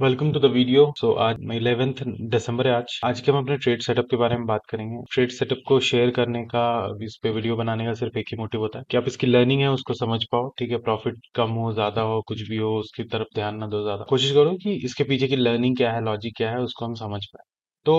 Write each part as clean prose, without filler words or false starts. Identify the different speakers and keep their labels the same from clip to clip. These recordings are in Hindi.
Speaker 1: Welcome to the video. आज 11 दिसंबर है। आज के हम अपने ट्रेड सेटअप के बारे में बात करेंगे। ट्रेड सेटअप को शेयर करने का, इस पे वीडियो बनाने का सिर्फ एक ही मोटिव होता है कि आप इसकी लर्निंग है उसको समझ पाओ। ठीक है, प्रॉफिट कम हो ज्यादा हो कुछ भी हो उसकी तरफ ध्यान ना दो, ज्यादा कोशिश करो कि इसके पीछे की लर्निंग क्या है, लॉजिक क्या है, उसको हम समझ पाए। तो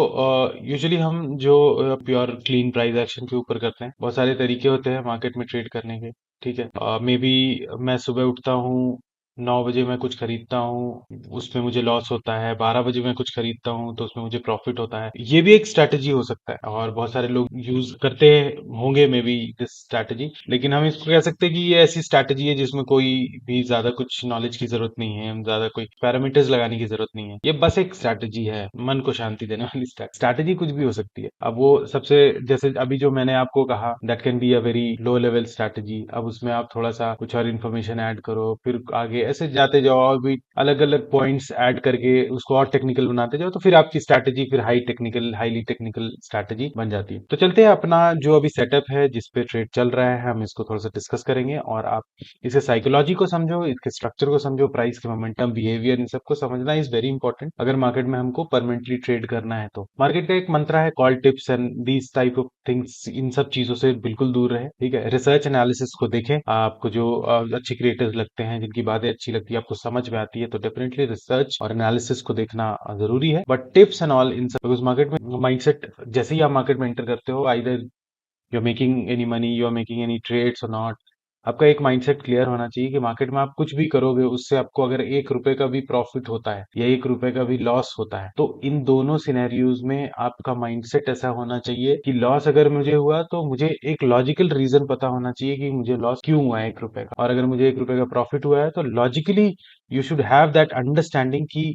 Speaker 1: यूजुअली हम जो प्योर क्लीन प्राइस एक्शन के ऊपर करते हैं, बहुत सारे तरीके होते हैं मार्केट में ट्रेड करने के। ठीक है, मे बी मैं सुबह उठता हूँ, 9 बजे मैं कुछ खरीदता हूँ, उसमें मुझे लॉस होता है। 12 बजे मैं कुछ खरीदता हूँ तो उसमें मुझे प्रॉफिट होता है। ये भी एक स्ट्रैटेजी हो सकता है और बहुत सारे लोग यूज करते होंगे मे बी दिस स्ट्रैटेजी। लेकिन हम इसको कह सकते हैं कि ये ऐसी स्ट्रैटेजी है जिसमें कोई भी ज्यादा कुछ नॉलेज की जरूरत नहीं है, ज्यादा कोई पैरामीटर्स लगाने की जरूरत नहीं है। ये बस एक स्ट्रैटेजी है, मन को शांति देने वाली स्ट्रैटेजी। कुछ भी हो सकती है। अब वो सबसे, जैसे अभी जो मैंने आपको कहा, that can be a very low level strategy. अब उसमें आप थोड़ा सा कुछ और इन्फॉर्मेशन ऐड करो, फिर आगे ऐसे जाते जाओ और भी अलग अलग पॉइंट्स ऐड करके उसको और टेक्निकल बनाते जाओ, तो फिर आपकी स्ट्रैटेजी फिर हाईली टेक्निकल स्ट्रैटेजी बन जाती है। तो चलते हैं, अपना जो अभी सेटअप है जिस पे ट्रेड चल रहा है हम इसको थोड़ा सा डिस्कस करेंगे और आप इसके साइकोलॉजी को समझो, इसके स्ट्रक्चर को समझो, प्राइस के मोमेंटम, बिहेवियर, इन सबको समझना इज वेरी इंपॉर्टेंट अगर मार्केट में हमको परमानेंटली ट्रेड करना है। तो मार्केट का एक मंत्र है, call tips and these type of things, इन सब चीजों से बिल्कुल दूर रहे। ठीक है, रिसर्च एनालिसिस को देखें। आपको जो अच्छे क्रिएटर्स लगते हैं, जिनकी बातें अच्छी लगती है, आपको समझ में आती है, तो डेफिनेटली रिसर्च और एनालिसिस को देखना जरूरी है। But tips and all in सब, उस मार्केट में माइंडसेट, जैसे ही आप मार्केट में एंटर करते हो, either you are making any money, you are making any trades और नॉट, आपका एक माइंडसेट क्लियर होना चाहिए कि मार्केट में आप कुछ भी करोगे उससे आपको अगर 1 रुपए का भी प्रॉफिट होता है या 1 रुपए का भी लॉस होता है, तो इन दोनों सिनेरियोज में आपका माइंडसेट ऐसा होना चाहिए कि लॉस अगर मुझे हुआ तो मुझे एक लॉजिकल रीजन पता होना चाहिए कि मुझे लॉस क्यों हुआ है 1 रुपए का, और अगर मुझे 1 रुपए का प्रॉफिट हुआ है तो logically you should have that understanding कि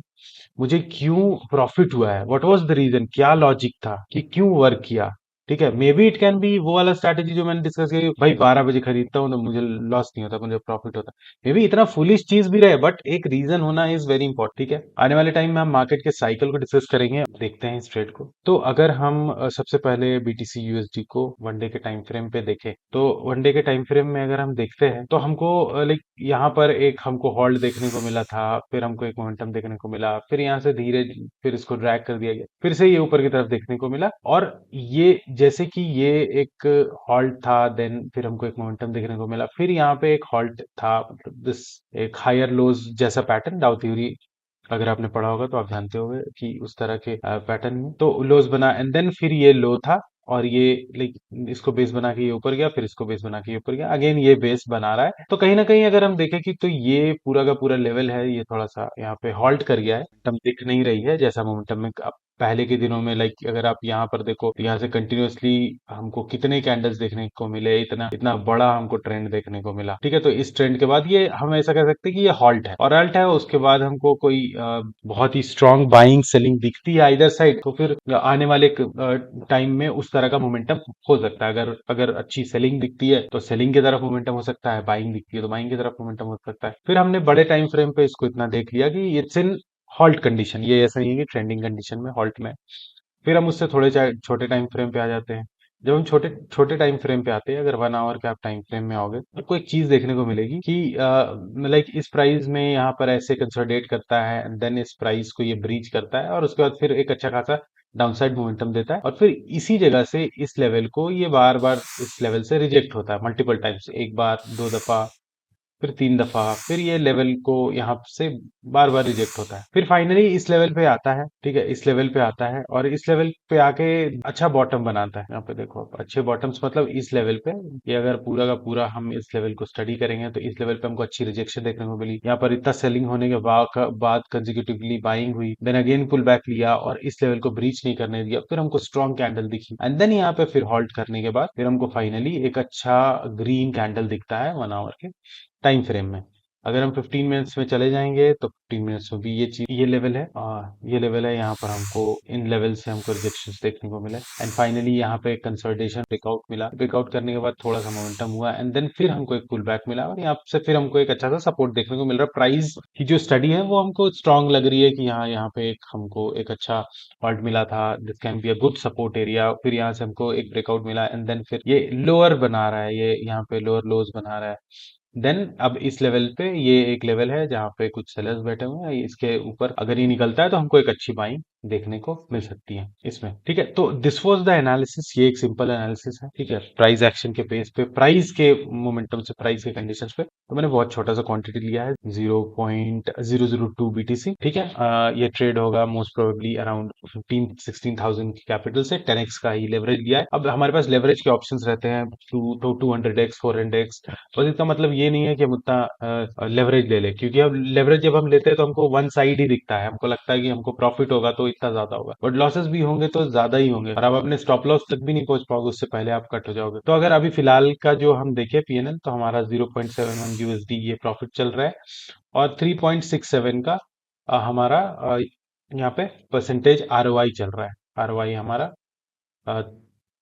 Speaker 1: मुझे क्यों प्रॉफिट हुआ है, व्हाट वाज द रीजन, क्या लॉजिक था कि क्यों वर्क किया। ठीक है, may be it can be वो वाला स्ट्रैटेजी जो मैंने डिस्कस किया कि भाई 12 बजे खरीदता हूँ तो मुझे लॉस नहीं होता, मुझे प्रॉफिट होता है। मे बी इतना फुलिश चीज भी रहे, बट एक रीजन होना इज वेरी इंपॉर्टेंट। ठीक है, आने वाले टाइम में हम मार्केट के साइकिल को डिस्कस करेंगे, देखते हैं इस ट्रेड को। तो अगर हम सबसे पहले बीटीसी यूएसडी को वनडे के टाइम फ्रेम पे देखें, तो वनडे के टाइम फ्रेम में अगर हम देखते हैं तो हमको लाइक यहाँ पर एक हमको होल्ड देखने को मिला था, फिर हमको एक मोमेंटम देखने को मिला, फिर यहाँ से धीरे फिर इसको ड्रैग कर दिया गया, फिर से ये ऊपर की तरफ देखने को मिला, और ये जैसे कि ये एक हॉल्ट था, देन फिर हमको एक मोमेंटम देखने को मिला, फिर यहाँ पे एक हॉल्ट था, मतलब दिस एक हायर लोज जैसा पैटर्न, डाउ थ्योरी अगर आपने पढ़ा होगा तो आप जानते होंगे कि उस तरह के पैटर्न में तो लोज बना, एंड देन फिर ये लो था, और ये लाइक इसको बेस बना के ये ऊपर गया, फिर इसको बेस बना के ये ऊपर गया, अगेन ये बेस बना रहा है। तो कहीं ना कहीं अगर हम देखें कि तो ये पूरा का पूरा लेवल है, ये थोड़ा सा यहाँ पे हॉल्ट कर गया है, मोमेंटम दिख नहीं रही है जैसा मोमेंटम में अब पहले के दिनों में। लाइक अगर आप यहाँ पर देखो, यहाँ से कंटिन्यूअसली हमको कितने कैंडल्स देखने को मिले, इतना इतना बड़ा हमको ट्रेंड देखने को मिला। ठीक है, तो इस ट्रेंड के बाद ये हम ऐसा कह सकते हैं कि ये हॉल्ट है, और हॉल्ट है उसके बाद हमको कोई बहुत ही स्ट्रांग बाइंग सेलिंग दिखती है आइदर साइड, तो फिर आने वाले टाइम में उस तरह का मोमेंटम हो सकता है। अगर अगर अच्छी सेलिंग दिखती है तो सेलिंग की तरफ मोमेंटम हो सकता है, बाइंग दिखती है तो बाइंग की तरफ मोमेंटम हो सकता है। फिर हमने बड़े टाइम फ्रेम पे इसको इतना देख लिया कि इट्स इन हॉल्ट कंडीशन, ये ऐसा नहीं है कि ट्रेंडिंग कंडीशन में, हॉल्ट में। फिर हम उससे थोड़े छोटे टाइम फ्रेम पे आ जाते हैं। जब हम छोटे छोटे टाइम फ्रेम पे आते हैं, अगर 1 आवर के आप टाइम फ्रेम में आओगे, तो आपको एक चीज देखने को मिलेगी कि लाइक इस प्राइस में यहाँ पर ऐसे कंसोलिडेट करता है, एंड देन इस प्राइस को ये ब्रीच करता है, और उसके बाद फिर एक अच्छा खासा डाउनसाइड मोमेंटम देता है, और फिर इसी जगह से इस लेवल को ये बार बार इस लेवल से रिजेक्ट होता है मल्टीपल टाइम्स, एक बार, दो दफा, फिर 3 दफा, फिर ये लेवल को यहाँ से बार बार रिजेक्ट होता है, फिर फाइनली इस लेवल पे आता है। ठीक है, इस लेवल पे आता है और इस लेवल पे आके अच्छा बॉटम बनाता है। यहाँ पे देखो आप, अच्छे बॉटम्स मतलब इस लेवल पे, ये अगर पूरा का पूरा हम इस लेवल को स्टडी करेंगे तो इस लेवल पे हमको अच्छी रिजेक्शन देखने को मिली। यहाँ पर इतना सेलिंग होने के बाद कंजिक्यूटिवली बाइंग हुई, देन अगेन पुल बैक लिया और इस लेवल को ब्रीच नहीं करने दिया, फिर हमको स्ट्रॉन्ग कैंडल दिखी, एंड देन यहाँ पे फिर हॉल्ट करने के बाद फिर हमको फाइनली एक अच्छा ग्रीन कैंडल दिखता है 1 आवर के टाइम फ्रेम में। अगर हम 15 मिनट्स में चले जाएंगे तो 15 मिनट्स में भी ये चीज, ये लेवल है, ये लेवल है, यहाँ पर हमको इन लेवल से हमको रिजेक्शंस देखने को मिले, एंड फाइनली यहाँ पे कंसोलिडेशन ब्रेकआउट मिला, ब्रेकआउट करने के बाद थोड़ा सा मोमेंटम हुआ, एंड देन फिर हमको एक पुल बैक मिला, और यहाँ से फिर हमको एक अच्छा सा सपोर्ट देखने को मिल रहा है। प्राइस की जो स्टडी है वो हमको स्ट्रांग लग रही है कि यहाँ यहाँ पे एक हमको एक अच्छा हॉल्ट मिला था, this can be a good support area, फिर यहाँ से हमको एक ब्रेकआउट मिला, एंड देन फिर ये लोअर बना रहा है, ये यहाँ पे लोअर लोज बना रहा है, देन अब इस लेवल पे ये एक लेवल है जहाँ पे कुछ सेलर्स बैठे हुए हैं, इसके ऊपर अगर ये निकलता है तो हमको एक अच्छी बाइंग देखने को मिल सकती है इसमें, ठीक है। तो दिस वाज द एनालिसिस, ये एक सिंपल एनालिसिस है, ठीक है। प्राइस एक्शन के बेस पे, प्राइस के मोमेंटम से, प्राइस के कंडीशंस पे, तो मैंने बहुत छोटा सा क्वांटिटी लिया है 0.002 BTC, ठीक है। ये ट्रेड होगा मोस्ट प्रोबेबली अराउंड 15-16,000 की कैपिटल से, 10x का ही लेवरेज लिया है। अब हमारे पास लेवरेज के ऑप्शंस रहते हैं 200x 400x, बस इसका मतलब ये नहीं है कि हम उतना लेवरेज ले लें, क्योंकि अब लेवरेज जब हम लेते हैं तो हमको वन साइड ही दिखता है, हमको लगता है कि हमको प्रॉफिट होगा तो इतना ज्यादा होगा, बट लॉसेस भी होंगे तो ज्यादा ही होंगे, और आप अपने स्टॉप लॉस तक भी नहीं पहुंच पाओगे, उससे पहले आप कट हो जाओगे। तो अगर अभी फिलहाल का जो हम देखें पीएनएल, तो हमारा 0.71 USD ये प्रॉफिट चल रहा है, और 3.67 का हमारा यहाँ पे परसेंटेज आरओआई चल रहा है। आरओआई हमारा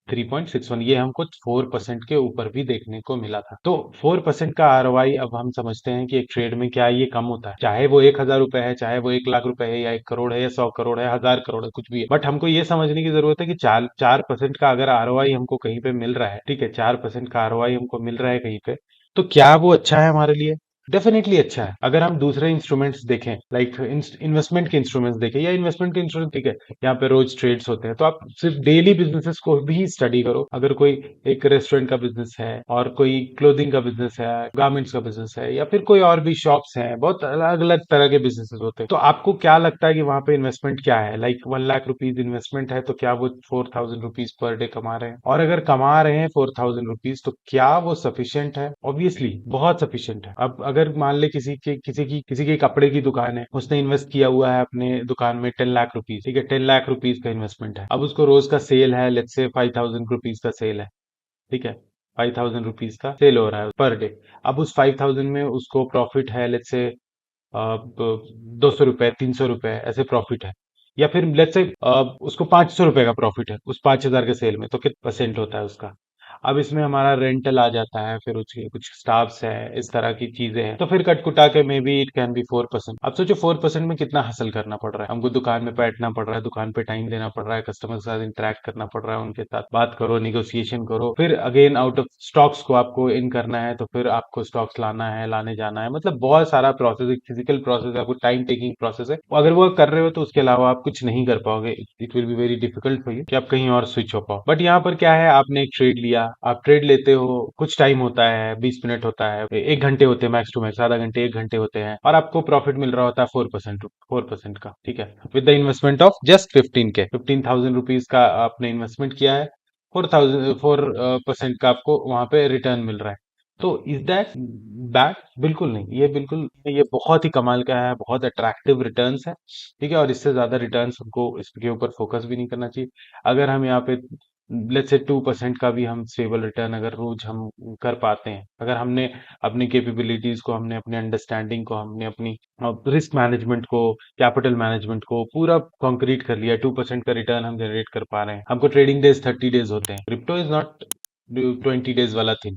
Speaker 1: 3.61, ये हमको 4% के ऊपर भी देखने को मिला था। तो 4% का आरओआई, अब हम समझते हैं कि एक ट्रेड में क्या ये कम होता है, चाहे वो 1,000 रुपए है, चाहे वो 1 लाख रुपए है, या 1 करोड़ है, या 100 करोड़ है, 1,000 करोड़ है, कुछ भी है, बट हमको ये समझने की जरूरत है कि 4% का अगर आरओआई हमको कहीं पे मिल रहा है, ठीक है, 4% का आरओआई हमको मिल रहा है कहीं पे, तो क्या वो अच्छा है हमारे लिए? डेफिनेटली अच्छा है। अगर हम दूसरे इंस्ट्रूमेंट्स देखें, लाइक इन्वेस्टमेंट के इंस्ट्रूमेंट्स देखें, या इन्वेस्टमेंट के इंस्ट्रूमेंट, ठीक है, यहाँ पे रोज ट्रेड्स होते हैं, तो आप सिर्फ डेली बिजनेसेस को भी स्टडी करो। अगर कोई एक रेस्टोरेंट का बिजनेस है, और कोई क्लोथिंग का बिजनेस है, गारमेंट्स का बिजनेस है, या फिर कोई और भी शॉप्स हैं, बहुत अलग अलग तरह के बिजनेसेस होते हैं, तो आपको क्या लगता है कि वहां पे इन्वेस्टमेंट क्या है? लाइक 1 लाख रुपीज इन्वेस्टमेंट है, तो क्या वो 4,000 रुपीज पर डे कमा रहे हैं? और अगर कमा रहे हैं 4,000 रुपीज, तो क्या वो सफिशियंट है? ऑब्वियसली बहुत सफिशियंट है। अब अगर मान ले किसी की कपड़े की दुकान है, उसने इन्वेस्ट किया हुआ है अपने दुकान में 10 लाख रुपीज, ठीक है, 10 लाख रुपीज का इन्वेस्टमेंट है। अब उसको रोज का सेल है, लेट्स से 5,000 रुपीज का सेल है, ठीक है, 5,000 रुपीज का सेल हो रहा है पर डे। अब उस 5,000 में उसको प्रॉफिट है, लेट्स से 200 रुपए, 300 रुपए, ऐसे प्रॉफिट है। या फिर लेट्स से उसको 500 रुपए का प्रॉफिट है उस 5,000 के सेल में, तो कितना परसेंट होता है उसका? अब इसमें हमारा रेंटल आ जाता है, फिर उसके कुछ स्टाफ्स है, इस तरह की चीजें हैं, तो फिर कट कुटा के may be it can be 4%। अब सोचो 4% में कितना हासिल करना पड़ रहा है हमको, दुकान में बैठना पड़ रहा है, दुकान पे टाइम देना पड़ रहा है, कस्टमर के साथ इंटरेक्ट करना पड़ रहा है, उनके साथ बात करो, निगोशिएशन करो, फिर अगेन आउट ऑफ स्टॉक्स को आपको इन करना है, तो फिर आपको स्टॉक्स लाना है, लाने जाना है, मतलब बहुत सारा प्रोसेस, एक फिजिकल प्रोसेस है, आपको टाइम टेकिंग प्रोसेस है। अगर वो कर रहे हो तो उसके अलावा आप कुछ नहीं कर पाओगे, it will be very difficult for you कि आप कहीं और स्विच हो पाओ। बट यहाँ पर क्या है, आपने एक ट्रेड लिया, आप ट्रेड लेते हो, कुछ टाइम होता है, 20 मिनट होता है, 1 घंटे होते हैं, मैक्स टू मैक्स आधा घंटे, 1 घंटे होते हैं, और आपको प्रॉफिट मिल रहा होता है 4%, 4% का, ठीक है, with the investment of just 15,000 rupees का आपने इन्वेस्टमेंट किया है, 4% का आपको वहां पे रिटर्न मिल रहा है। तो इज दैट बैड? बिल्कुल नहीं, ये बिल्कुल, ये बहुत ही कमाल का है, बहुत अट्रैक्टिव रिटर्न्स है, ठीक है, और इससे ज्यादा रिटर्न्स हमको इसके ऊपर फोकस भी नहीं करना चाहिए। अगर हम यहाँ पे लेट्स से 2% का भी हम स्टेबल रिटर्न अगर रोज हम कर पाते हैं, अगर हमने अपनी कैपेबिलिटीज को, हमने अपनी अंडरस्टैंडिंग को, हमने अपनी रिस्क मैनेजमेंट को, कैपिटल मैनेजमेंट को पूरा कॉन्क्रीट कर लिया, 2% का रिटर्न हम जनरेट कर पा रहे हैं। हमको ट्रेडिंग डेज 30 डेज होते हैं, क्रिप्टो इज नॉट 20 डेज वाला थिंग,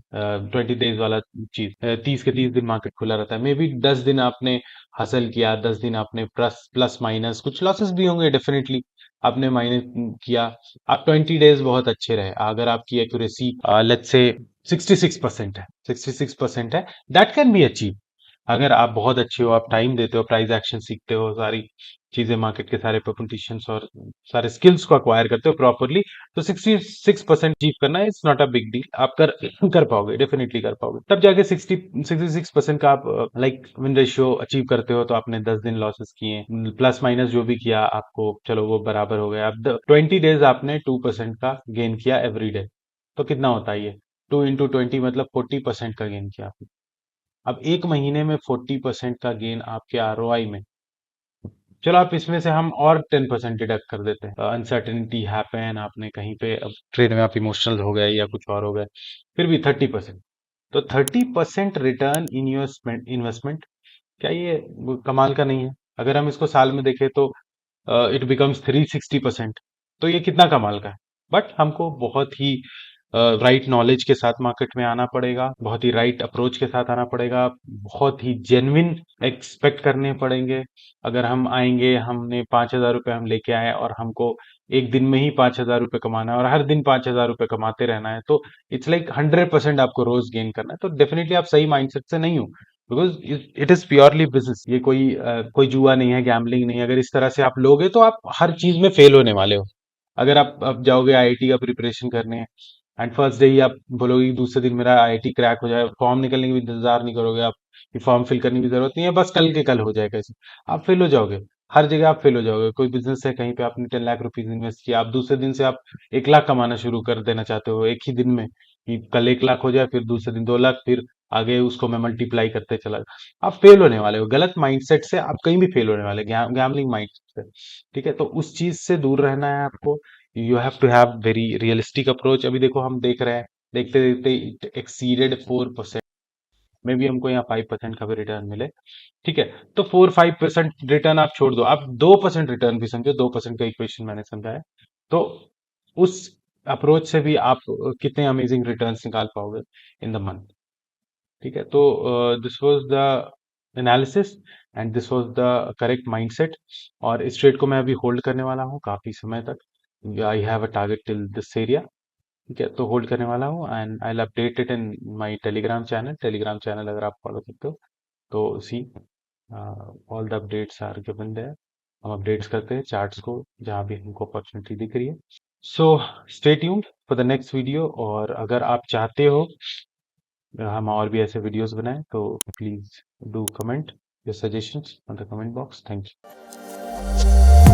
Speaker 1: 20 डेज वाला चीज, 30 के 30 दिन मार्केट खुला रहता है, मे बी 10 दिन आपने हासिल किया, 10 दिन आपने प्लस प्लस माइनस, कुछ लॉसेस भी होंगे डेफिनेटली, आपने माइनस किया। आप 20 डेज बहुत अच्छे रहे, अगर आपकी एक्यूरेसी लेट्स से 66% है, 66% है, दैट कैन बी अचीव। अगर आप बहुत अच्छे हो, आप टाइम देते हो, प्राइस एक्शन सीखते हो, सारी चीजें, मार्केट के सारे पोजिशंस और सारे स्किल्स को अक्वायर करते हो प्रॉपरली, तो 66% अचीव करना is not a big deal, आप कर पाओगे, डेफिनेटली कर पाओगे। तब जाके 66% का आप लाइक विन रेशियो अचीव करते हो, तो आपने 10 दिन लॉसेस किए, प्लस माइनस जो भी किया आपको, चलो वो बराबर हो गया। अब 20 डेज आपने 2% का गेन किया एवरी डे, तो कितना होता है ये? 2 into 20 मतलब 40% का गेन किया आपने। अब एक महीने में 40% का गेन आपके आरओआई में, चलो आप इसमें से हम और 10% डिडक्ट कर देते हैं, अनसर्टेनिटी हैपन, आपने कहीं पे अब ट्रेड में आप इमोशनल हो गए या कुछ और हो गए, फिर भी 30%, तो 30% रिटर्न इन योर इन्वेस्टमेंट, क्या ये कमाल का नहीं है? अगर हम इसको साल में देखें तो इट बिकम्स 360%, तो ये कितना कमाल का है। बट हमको बहुत ही राइट नॉलेज के साथ मार्केट में आना पड़ेगा, बहुत ही राइट अप्रोच के साथ आना पड़ेगा, बहुत ही जेन्युइन एक्सपेक्ट करने पड़ेंगे। अगर हम आएंगे, हमने 5,000 रुपये हम लेके आए और हमको एक दिन में ही 5,000 रुपये कमाना है और हर दिन 5,000 रुपये कमाते रहना है, तो इट्स लाइक 100% आपको रोज गेन करना है, तो डेफिनेटली आप सही माइंडसेट से नहीं हो। Because it is purely business, ये कोई जुआ नहीं है, गैम्बलिंग नहीं है। अगर इस तरह से आप लोगे तो आप हर चीज में फेल होने वाले हो। अगर आप अब जाओगे आईआईटी का प्रिपरेशन करने एंड फर्स्ट डे ही आप बोलोगे कि दूसरे दिन मेरा आईआईटी क्रैक हो जाए, फॉर्म निकलने की भी इंतजार नहीं करोगे आप कि फॉर्म फिल करने की जरूरत नहीं है, बस कल के कल हो जाए कैसे, आप फेल हो जाओगे। हर जगह आप फेल हो जाओगे। कोई बिजनेस है, कहीं पे आपने 10 लाख रुपीज इन्वेस्ट किया, आप दूसरे दिन से आप 1 लाख कमाना शुरू कर देना चाहते हो एक ही दिन में, कि कल 1 लाख हो जाए, फिर दूसरे दिन 2 लाख, फिर आगे उसको मैं मल्टीप्लाई करते चला आप फेल होने वाले हो। गलत माइंडसेट से आप कहीं भी फेल होने वाले, गैम्बलिंग माइंडसेट से। ठीक है, तो उस चीज से दूर रहना है आपको। You have to have very realistic approach. अभी देखो हम देख रहे हैं, देखते देखते इट एक्सीडेड 4%, में भी हमको यहाँ 5% का भी रिटर्न मिले। ठीक है, तो 4-5% रिटर्न आप छोड़ दो, आप 2% रिटर्न भी समझो, 2% का इक्वेशन मैंने समझा है। तो उस अप्रोच से भी आप कितने अमेजिंग रिटर्न्स निकाल पाओगे इन द मंथ। ठीक है, तो this was the analysis and this was the correct mindset. और इस ट्रेड को मैं अभी होल्ड करने वाला हूँ काफी समय तक। I have a target till this area. ठीक है, तो होल्ड करने वाला हूँ and I will update it in my Telegram channel अगर आप फॉलो करते हो तो see all the updates are given there. हम अपडेट्स करते हैं चार्ट्स को जहाँ भी हमको अपॉर्चुनिटी दिख रही है। So stay tuned for the next video. और अगर आप चाहते हो हम और भी ऐसे वीडियोस बनाएं तो please do comment your suggestions on the comment box. Thank you.